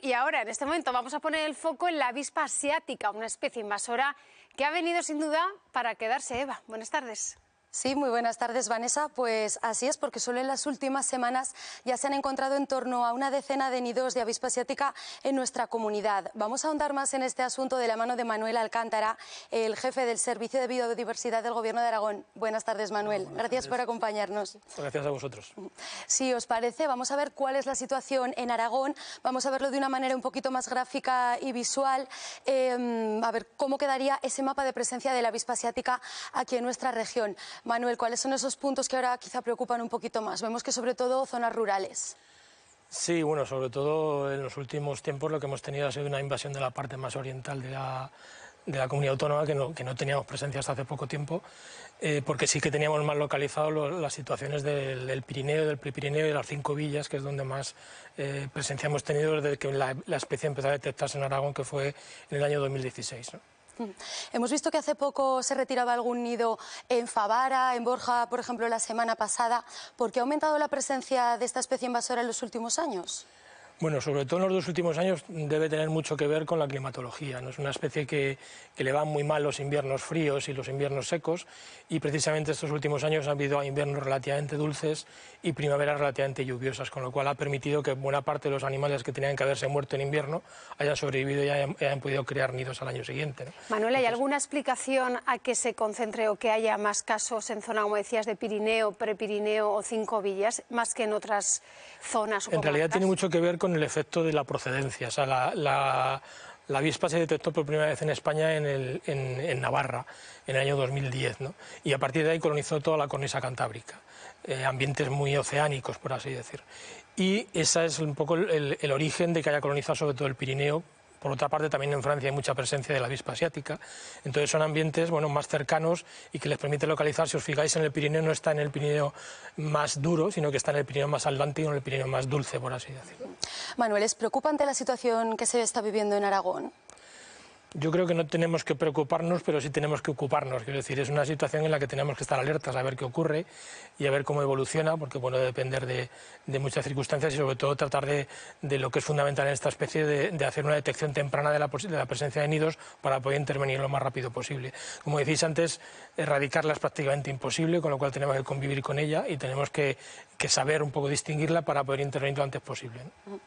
Y ahora, en este momento, vamos a poner el foco en la avispa asiática, una especie invasora que ha venido sin duda para quedarse. Eva, buenas tardes. Sí, muy buenas tardes, Vanessa. Pues así es, porque solo en las últimas semanas ya se han encontrado en torno a una decena de nidos de avispa asiática en nuestra comunidad. Vamos a ahondar más en este asunto de la mano de Manuel Alcántara, el jefe del Servicio de Biodiversidad del Gobierno de Aragón. Buenas tardes, Manuel. Gracias por acompañarnos. Gracias a vosotros. Si os parece, vamos a ver cuál es la situación en Aragón. Vamos a verlo de una manera un poquito más gráfica y visual. A ver cómo quedaría ese mapa de presencia de la avispa asiática aquí en nuestra región. Manuel, ¿cuáles son esos puntos que ahora quizá preocupan un poquito más? Vemos que sobre todo zonas rurales. Sí, bueno, sobre todo en los últimos tiempos lo que hemos tenido ha sido una invasión de la parte más oriental de la comunidad autónoma, que no teníamos presencia hasta hace poco tiempo, porque sí que teníamos más localizado las situaciones del Pirineo, del Prepirineo y de las 5 villas, que es donde más presencia hemos tenido desde que la especie empezó a detectarse en Aragón, que fue en el año 2016, ¿no? Hemos visto que hace poco se retiraba algún nido en Favara, en Borja, por ejemplo, la semana pasada. ¿Por qué ha aumentado la presencia de esta especie invasora en los últimos años? Bueno, sobre todo en los 2 últimos años debe tener mucho que ver con la climatología, ¿no? Es una especie que le van muy mal los inviernos fríos y los inviernos secos, y precisamente estos últimos años ha habido inviernos relativamente dulces y primaveras relativamente lluviosas, con lo cual ha permitido que buena parte de los animales que tenían que haberse muerto en invierno hayan sobrevivido y hayan podido crear nidos al año siguiente, ¿no? Manuel, ¿hay alguna explicación a que se concentre o que haya más casos en zona, como decías, de Pirineo, Prepirineo o 5 villas, más que en otras zonas o comarcas? En realidad tiene mucho que ver con el efecto de la procedencia. O sea, la avispa se detectó por primera vez en España en Navarra, en el año 2010, ¿no? Y a partir de ahí colonizó toda la cornisa cantábrica, ambientes muy oceánicos, por así decir. Y ese es un poco el origen de que haya colonizado sobre todo el Pirineo. Por otra parte, también en Francia hay mucha presencia de la avispa asiática. Entonces son ambientes, bueno, más cercanos y que les permite localizar. Si os fijáis, en el Pirineo no está en el Pirineo más duro, sino que está en el Pirineo más atlántico, en el Pirineo más dulce, por así decirlo. Manuel, ¿es preocupante la situación que se está viviendo en Aragón? Yo creo que no tenemos que preocuparnos, pero sí tenemos que ocuparnos. Quiero decir, es una situación en la que tenemos que estar alertas a ver qué ocurre y a ver cómo evoluciona, porque bueno, depender de muchas circunstancias y sobre todo tratar de lo que es fundamental en esta especie, de hacer una detección temprana de la presencia de nidos para poder intervenir lo más rápido posible. Como decís antes, erradicarla es prácticamente imposible, con lo cual tenemos que convivir con ella y tenemos que saber un poco distinguirla para poder intervenir lo antes posible, ¿no?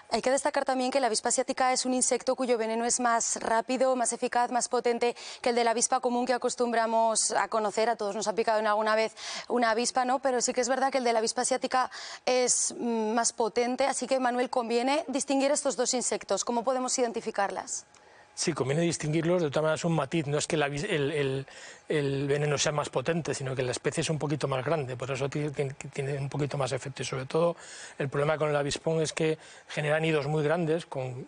Hay que destacar también que la avispa asiática es un insecto cuyo veneno es más rápido, más eficaz, más potente que el de la avispa común que acostumbramos a conocer. A todos nos ha picado en alguna vez una avispa, ¿no? Pero sí que es verdad que el de la avispa asiática es más potente, así que, Manuel, conviene distinguir estos dos insectos. ¿Cómo podemos identificarlas? Sí, conviene distinguirlos, de todas maneras un matiz, no es que el veneno sea más potente, sino que la especie es un poquito más grande, por eso tiene un poquito más efecto. Y sobre todo el problema con el avispón es que genera nidos muy grandes, con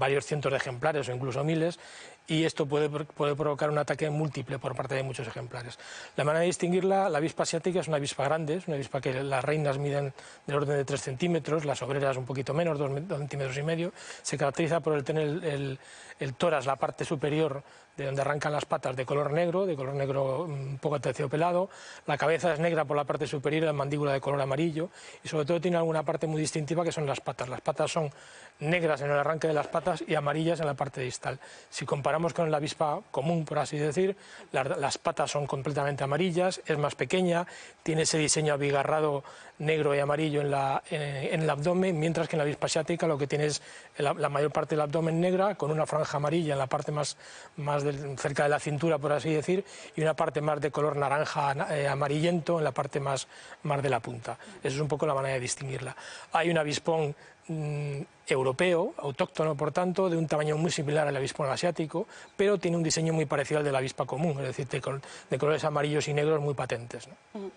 varios cientos de ejemplares o incluso miles, y esto puede provocar un ataque múltiple por parte de muchos ejemplares. La manera de distinguirla, la avispa asiática es una avispa grande, es una avispa que las reinas miden del orden de 3 centímetros, las obreras un poquito menos, 2 centímetros y medio. Se caracteriza por tener el tórax, la parte superior de donde arrancan las patas, de color negro un poco aterciopelado. La cabeza es negra por la parte superior, la mandíbula de color amarillo, y sobre todo tiene alguna parte muy distintiva que son las patas. Las patas son negras en el arranque de las patas y amarillas en la parte distal. Si comparamos con la avispa común, por así decir, las patas son completamente amarillas, es más pequeña, tiene ese diseño abigarrado negro y amarillo en el abdomen, mientras que en la avispa asiática lo que tiene es la mayor parte del abdomen negra, con una franja amarilla en la parte más cerca de la cintura, por así decir, y una parte más de color naranja amarillento en la parte más de la punta. Esa es un poco la manera de distinguirla. Hay un avispón europeo, autóctono por tanto, de un tamaño muy similar al avispón asiático, pero tiene un diseño muy parecido al de la avispa común, es decir, de colores amarillos y negros muy patentes, ¿no?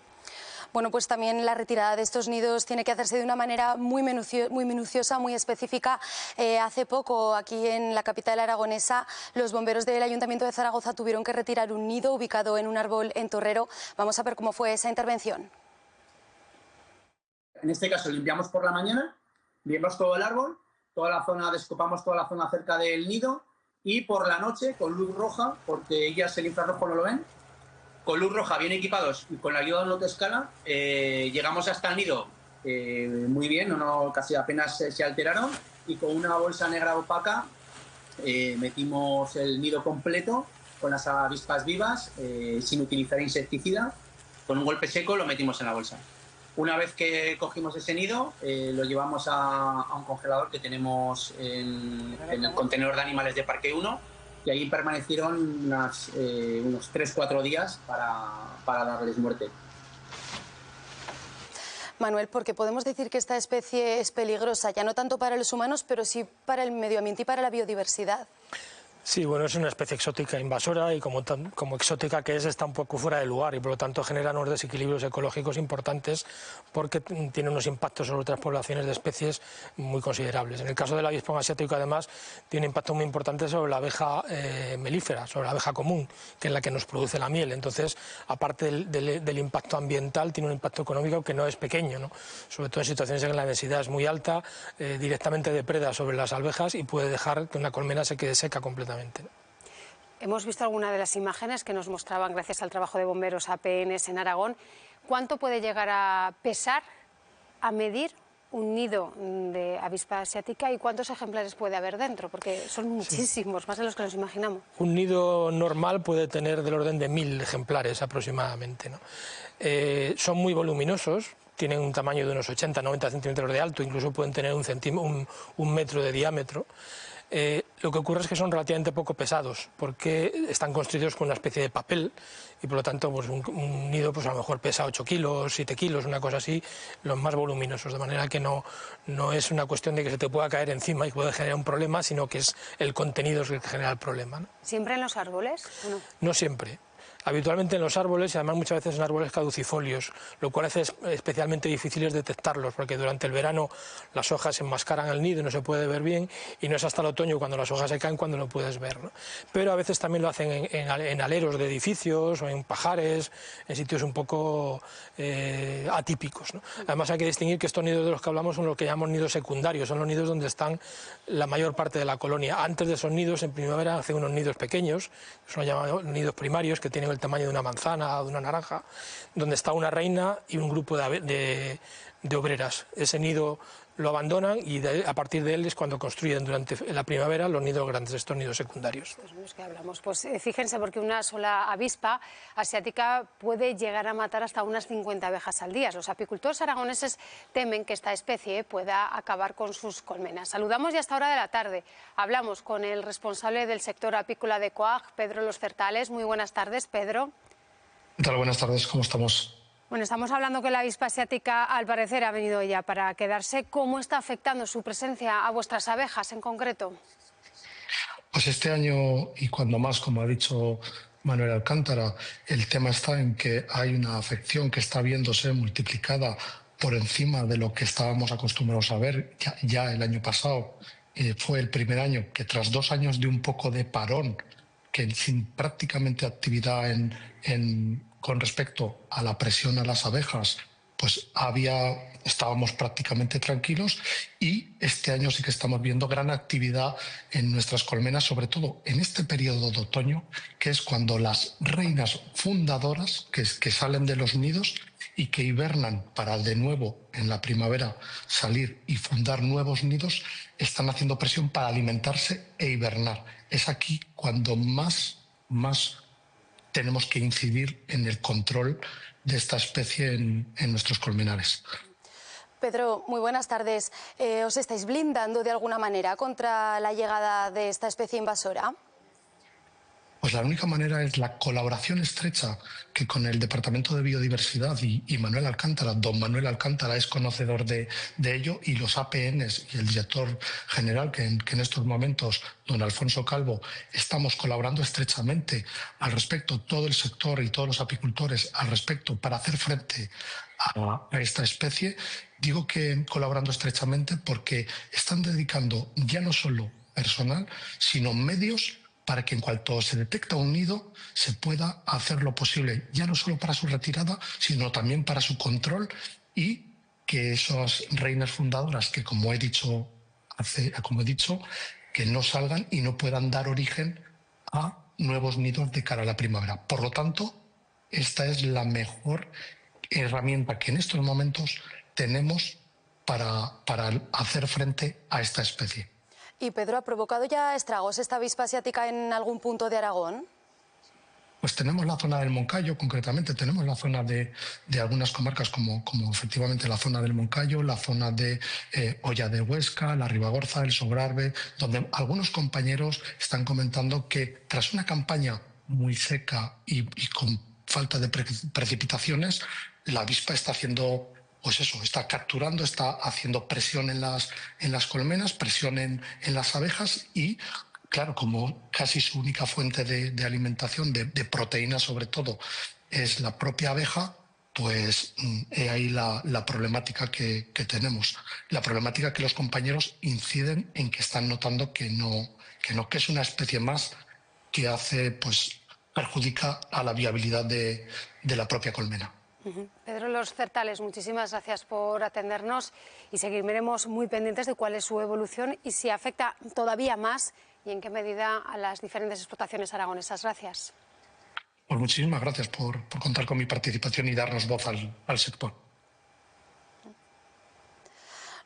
Bueno, pues también la retirada de estos nidos tiene que hacerse de una manera muy minuciosa, muy específica. Hace poco, aquí en la capital aragonesa, los bomberos del Ayuntamiento de Zaragoza tuvieron que retirar un nido ubicado en un árbol en Torrero. Vamos a ver cómo fue esa intervención. En este caso limpiamos por la mañana, limpiamos todo el árbol, toda la zona, descopamos toda la zona cerca del nido, y por la noche con luz roja, porque ellas el infrarrojo no lo ven, con luz roja bien equipados y con la ayuda de una autoescala llegamos hasta el nido muy bien, casi apenas se alteraron, y con una bolsa negra opaca metimos el nido completo con las avispas vivas, sin utilizar insecticida. Con un golpe seco lo metimos en la bolsa. Una vez que cogimos ese nido, lo llevamos a un congelador que tenemos en el contenedor de animales de Parque 1, y ahí permanecieron unos 3-4 días para darles muerte. Manuel, porque podemos decir que esta especie es peligrosa, ya no tanto para los humanos, pero sí para el medio ambiente y para la biodiversidad. Sí, bueno, es una especie exótica invasora y como exótica que es, está un poco fuera de lugar y por lo tanto genera unos desequilibrios ecológicos importantes porque tiene unos impactos sobre otras poblaciones de especies muy considerables. En el caso del avispón asiático, además, tiene un impacto muy importante sobre la abeja melífera, sobre la abeja común, que es la que nos produce la miel. Entonces, aparte del impacto ambiental, tiene un impacto económico que no es pequeño, ¿no? Sobre todo en situaciones en que la densidad es muy alta, directamente depreda sobre las abejas y puede dejar que una colmena se quede seca completamente. Hemos visto algunas de las imágenes que nos mostraban, gracias al trabajo de bomberos APNs en Aragón. ¿Cuánto puede llegar a pesar, a medir un nido de avispa asiática y cuántos ejemplares puede haber dentro? Porque son muchísimos, sí, más de los que nos imaginamos. Un nido normal puede tener del orden de 1000 ejemplares aproximadamente, ¿no? Son muy voluminosos. Tienen un tamaño de unos 80-90 centímetros de alto, incluso pueden tener un metro de diámetro. Lo que ocurre es que son relativamente poco pesados porque están construidos con una especie de papel y por lo tanto pues un nido pues a lo mejor pesa 8 kilos, 7 kilos, una cosa así, los más voluminosos, de manera que no es una cuestión de que se te pueda caer encima y puede generar un problema, sino que es el contenido el que genera el problema, ¿no? ¿Siempre en los árboles o no? No siempre. Habitualmente en los árboles y además muchas veces en árboles caducifolios, lo cual hace especialmente difíciles detectarlos porque durante el verano las hojas enmascaran el nido y no se puede ver bien y no es hasta el otoño cuando las hojas se caen cuando lo puedes ver, ¿no? Pero a veces también lo hacen en aleros de edificios o en pajares, en sitios un poco atípicos, ¿no? Además hay que distinguir que estos nidos de los que hablamos son lo que llamamos nidos secundarios, son los nidos donde están la mayor parte de la colonia. Antes de esos nidos, en primavera, hacen unos nidos pequeños, son llamados nidos primarios, que tienen el tamaño de una manzana o de una naranja, donde está una reina y un grupo de obreras. Ese nido lo abandonan y a partir de él es cuando construyen durante la primavera los nidos grandes, estos nidos secundarios. Pues los que hablamos. Pues fíjense, porque una sola avispa asiática puede llegar a matar hasta unas 50 abejas al día. Los apicultores aragoneses temen que esta especie pueda acabar con sus colmenas. Saludamos ya a esta hora de la tarde. Hablamos con el responsable del sector apícola de Coag, Pedro Los Certales. Muy buenas tardes, Pedro. ¿Qué tal? Buenas tardes, ¿cómo estamos? Bueno, estamos hablando que la avispa asiática al parecer ha venido ya para quedarse. ¿Cómo está afectando su presencia a vuestras abejas en concreto? Pues este año y cuando más, como ha dicho Manuel Alcántara, el tema está en que hay una afección que está viéndose multiplicada por encima de lo que estábamos acostumbrados a ver. Ya el año pasado fue el primer año que tras 2 años de un poco de parón, que sin prácticamente actividad con respecto a la presión a las abejas, pues estábamos prácticamente tranquilos, y este año sí que estamos viendo gran actividad en nuestras colmenas, sobre todo en este periodo de otoño, que es cuando las reinas fundadoras que salen de los nidos y que hibernan para de nuevo en la primavera salir y fundar nuevos nidos, están haciendo presión para alimentarse e hibernar. Es aquí cuando más tenemos que incidir en el control de esta especie en nuestros colmenares. Pedro, muy buenas tardes. ¿Os estáis blindando de alguna manera contra la llegada de esta especie invasora? Pues la única manera es la colaboración estrecha que con el Departamento de Biodiversidad y Manuel Alcántara, don Manuel Alcántara es conocedor de ello, y los APNs y el director general, que en estos momentos, don Alfonso Calvo, estamos colaborando estrechamente al respecto, todo el sector y todos los apicultores al respecto, para hacer frente a esta especie. Digo que colaborando estrechamente porque están dedicando ya no solo personal, sino medios para que en cuanto se detecta un nido se pueda hacer lo posible, ya no solo para su retirada, sino también para su control, y que esas reinas fundadoras que, como he dicho, que no salgan y no puedan dar origen a nuevos nidos de cara a la primavera. Por lo tanto, esta es la mejor herramienta que en estos momentos tenemos para hacer frente a esta especie. Y Pedro, ¿ha provocado ya estragos esta avispa asiática en algún punto de Aragón? Pues tenemos la zona del Moncayo, concretamente, tenemos la zona de algunas comarcas como efectivamente la zona del Moncayo, la zona de Olla de Huesca, la Ribagorza, el Sobrarbe, donde algunos compañeros están comentando que tras una campaña muy seca y con falta de precipitaciones, la avispa está haciendo, pues eso, está capturando, está haciendo presión en las colmenas, presión en las abejas y, claro, como casi su única fuente de alimentación, de proteína sobre todo, es la propia abeja, pues he ahí la problemática que tenemos. La problemática que los compañeros inciden en que están notando que es una especie más que hace, pues, perjudica a la viabilidad de la propia colmena. Pedro Los Certales, muchísimas gracias por atendernos y seguiremos muy pendientes de cuál es su evolución y si afecta todavía más y en qué medida a las diferentes explotaciones aragonesas. Gracias. Pues muchísimas gracias por contar con mi participación y darnos voz al sector.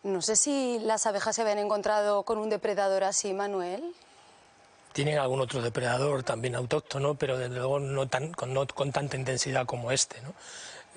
No sé si las abejas se habían encontrado con un depredador así, Manuel. Tienen algún otro depredador también autóctono, pero desde luego no con tanta intensidad como este, ¿no?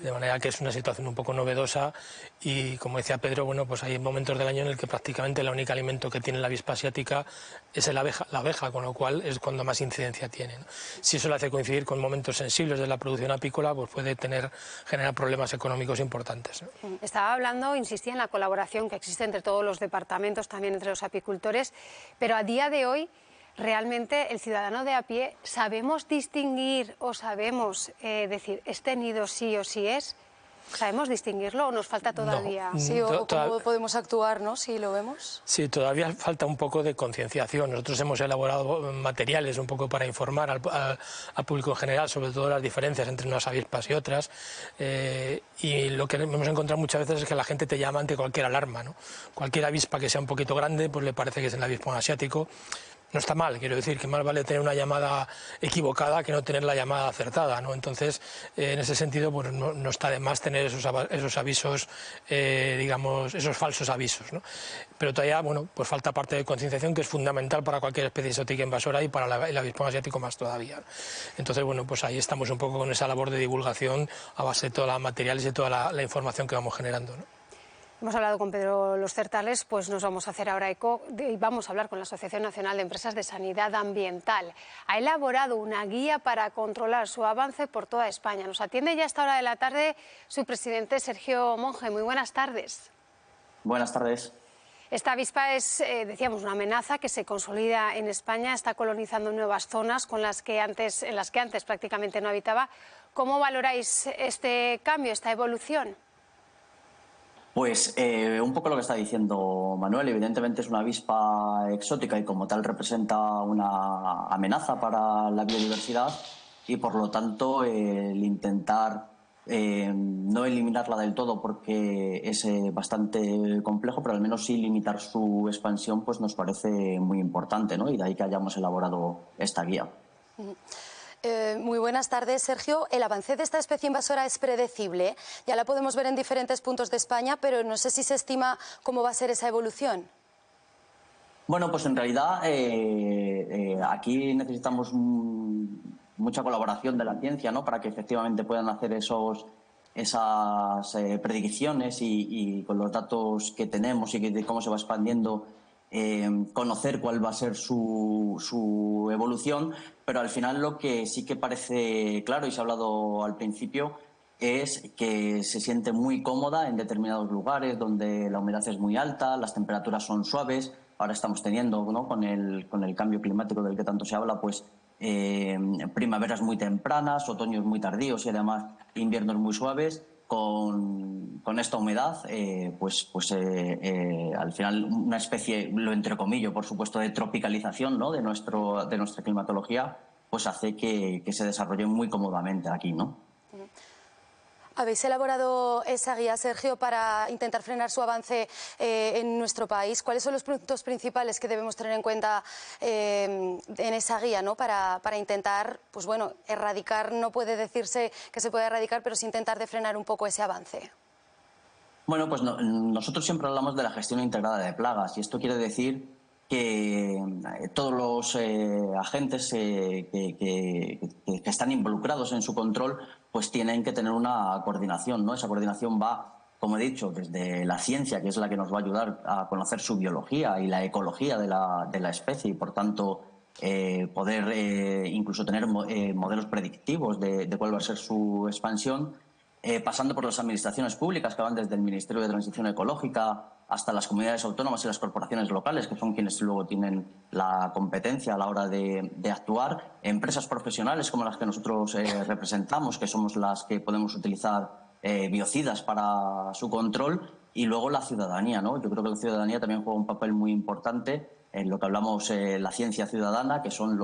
De manera que es una situación un poco novedosa y, como decía Pedro, bueno, pues hay momentos del año en el que prácticamente el único alimento que tiene la avispa asiática es la abeja, con lo cual es cuando más incidencia tiene, ¿no? Si eso le hace coincidir con momentos sensibles de la producción apícola, pues puede generar problemas económicos importantes, ¿no? Estaba hablando, insistía en la colaboración que existe entre todos los departamentos, también entre los apicultores, pero a día de hoy realmente el ciudadano de a pie, ¿sabemos distinguir o sabemos decir este nido sí o sí es? ¿Sabemos distinguirlo o nos falta todavía? No, Sí, o cómo podemos actuar, ¿no?, si lo vemos. Sí, todavía falta un poco de concienciación. Nosotros hemos elaborado materiales un poco para informar al público en general, sobre todo las diferencias entre unas avispas y otras. Y lo que hemos encontrado muchas veces es que la gente te llama ante cualquier alarma, ¿no? Cualquier avispa que sea un poquito grande, pues le parece que es el avispón asiático. No está mal, quiero decir, que más vale tener una llamada equivocada que no tener la llamada acertada, ¿no? Entonces, en ese sentido, pues no está de más tener esos avisos, digamos, esos falsos avisos, ¿no? Pero todavía, bueno, pues falta parte de concienciación que es fundamental para cualquier especie exótica invasora y para el avispón asiático más todavía. Entonces, bueno, pues ahí estamos un poco con esa labor de divulgación a base de todos los materiales y de toda la información que vamos generando, ¿no? Hemos hablado con Pedro Los Certales, pues nos vamos a hacer ahora eco y vamos a hablar con la Asociación Nacional de Empresas de Sanidad Ambiental. Ha elaborado una guía para controlar su avance por toda España. Nos atiende ya a esta hora de la tarde su presidente Sergio Monge. Muy buenas tardes. Buenas tardes. Esta avispa es, decíamos, una amenaza que se consolida en España, está colonizando nuevas zonas en las que antes prácticamente no habitaba. ¿Cómo valoráis este cambio, esta evolución? Pues un poco lo que está diciendo Manuel. Evidentemente es una avispa exótica y como tal representa una amenaza para la biodiversidad y por lo tanto el intentar no eliminarla del todo porque es bastante complejo, pero al menos sí limitar su expansión pues nos parece muy importante, ¿no? Y de ahí que hayamos elaborado esta guía. Muy buenas tardes, Sergio. El avance de esta especie invasora es predecible. Ya la podemos ver en diferentes puntos de España, pero no sé si se estima cómo va a ser esa evolución. Bueno, pues en realidad aquí necesitamos mucha colaboración de la ciencia, ¿no?, para que efectivamente puedan hacer esas predicciones y con los datos que tenemos y de cómo se va expandiendo, conocer cuál va a ser su evolución, pero al final lo que sí que parece claro y se ha hablado al principio es que se siente muy cómoda en determinados lugares donde la humedad es muy alta, las temperaturas son suaves. Ahora estamos teniendo, ¿no?, con el cambio climático del que tanto se habla, pues primaveras muy tempranas, otoños muy tardíos y además inviernos muy suaves. Con esta humedad, al final una especie, lo entrecomillo, por supuesto, de tropicalización, ¿no?, de nuestra climatología, pues hace que se desarrolle muy cómodamente aquí, ¿no? ¿Habéis elaborado esa guía, Sergio, para intentar frenar su avance en nuestro país? ¿Cuáles son los puntos principales que debemos tener en cuenta en esa guía, ¿no?, para intentar, pues bueno, erradicar? No puede decirse que se puede erradicar, pero sí intentar de frenar un poco ese avance. Bueno, pues nosotros siempre hablamos de la gestión integrada de plagas y esto quiere decir que todos los agentes que están involucrados en su control pues tienen que tener una coordinación, ¿no? Esa coordinación va, como he dicho, desde la ciencia, que es la que nos va a ayudar a conocer su biología y la ecología de la especie y, por tanto, poder incluso tener modelos predictivos de cuál va a ser su expansión, pasando por las administraciones públicas que van desde el Ministerio de Transición Ecológica hasta las comunidades autónomas y las corporaciones locales, que son quienes luego tienen la competencia a la hora de actuar, empresas profesionales como las que nosotros representamos, que somos las que podemos utilizar biocidas para su control, y luego la ciudadanía, ¿no? Yo creo que la ciudadanía también juega un papel muy importante en lo que hablamos la ciencia ciudadana, que son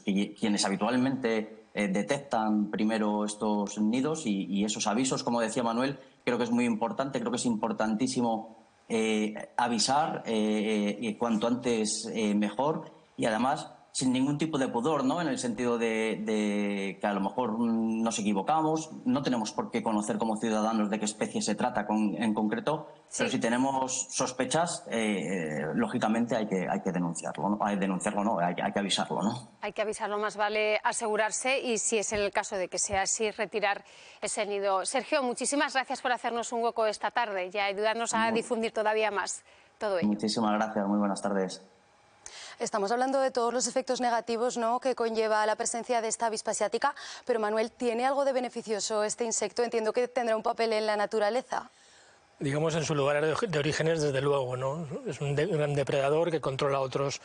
quienes habitualmente detectan primero estos nidos y esos avisos, como decía Manuel. Creo que es muy importante, creo que es importantísimo avisar cuanto antes mejor, y además sin ningún tipo de pudor, ¿no? En el sentido de que a lo mejor nos equivocamos, no tenemos por qué conocer como ciudadanos de qué especie se trata en concreto, sí. Pero si tenemos sospechas, lógicamente hay que denunciarlo, ¿no? Hay que avisarlo, ¿no? Hay que avisarlo, más vale asegurarse y, si es en el caso de que sea así, retirar ese nido. Sergio, muchísimas gracias por hacernos un hueco esta tarde y ayudarnos a difundir todavía más todo ello. Muchísimas gracias, muy buenas tardes. Estamos hablando de todos los efectos negativos, ¿no?, que conlleva la presencia de esta avispa asiática, pero Manuel, ¿tiene algo de beneficioso este insecto? Entiendo que tendrá un papel en la naturaleza. Digamos, en su lugar de orígenes, desde luego, ¿no? Es un gran depredador que controla otros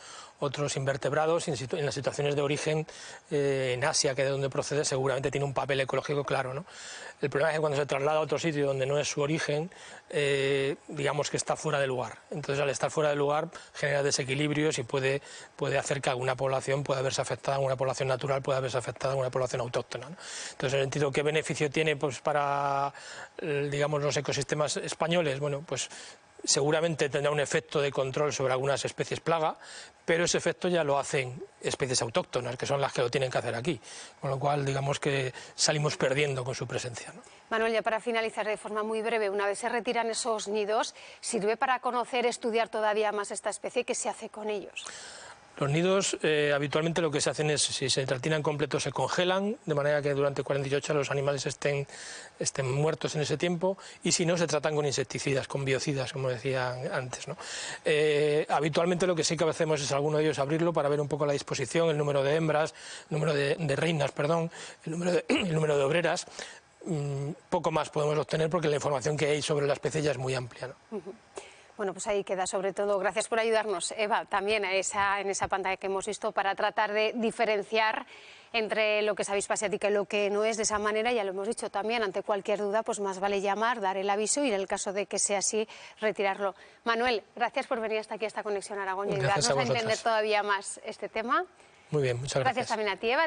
invertebrados, y en las situaciones de origen, en Asia, que es de donde procede, seguramente tiene un papel ecológico claro, ¿no? El problema es que cuando se traslada a otro sitio donde no es su origen, digamos que está fuera de lugar. Entonces, al estar fuera de lugar, genera desequilibrios y puede hacer que alguna población pueda verse afectada, alguna población natural pueda verse afectada, alguna población autóctona, ¿no? Entonces, en el sentido, ¿qué beneficio tiene pues para, digamos, los ecosistemas españoles? Bueno, pues seguramente tendrá un efecto de control sobre algunas especies plaga, pero ese efecto ya lo hacen especies autóctonas, que son las que lo tienen que hacer aquí, con lo cual digamos que salimos perdiendo con su presencia, ¿no? Manuel, ya para finalizar de forma muy breve, una vez se retiran esos nidos, ¿sirve para conocer, estudiar todavía más esta especie? ¿Qué se hace con ellos? Los nidos habitualmente lo que se hacen es, si se retiran completos, se congelan, de manera que durante 48 horas los animales estén muertos en ese tiempo, y si no, se tratan con insecticidas, con biocidas, como decía antes, ¿no? Habitualmente lo que sí que hacemos es alguno de ellos abrirlo para ver un poco la disposición, el número de hembras, el número de reinas, perdón, el número de obreras. Poco más podemos obtener porque la información que hay sobre la especie ya es muy amplia, ¿no? Bueno, pues ahí queda. Sobre todo, gracias por ayudarnos, Eva, también en esa pantalla que hemos visto, para tratar de diferenciar entre lo que es avispa asiática y lo que no es. De esa manera, ya lo hemos dicho también, ante cualquier duda, pues más vale llamar, dar el aviso y, en el caso de que sea así, retirarlo. Manuel, gracias por venir hasta aquí, a esta Conexión Aragón, y ayudarnos a entender todavía más este tema. Muy bien, muchas gracias. Gracias también a ti, Eva.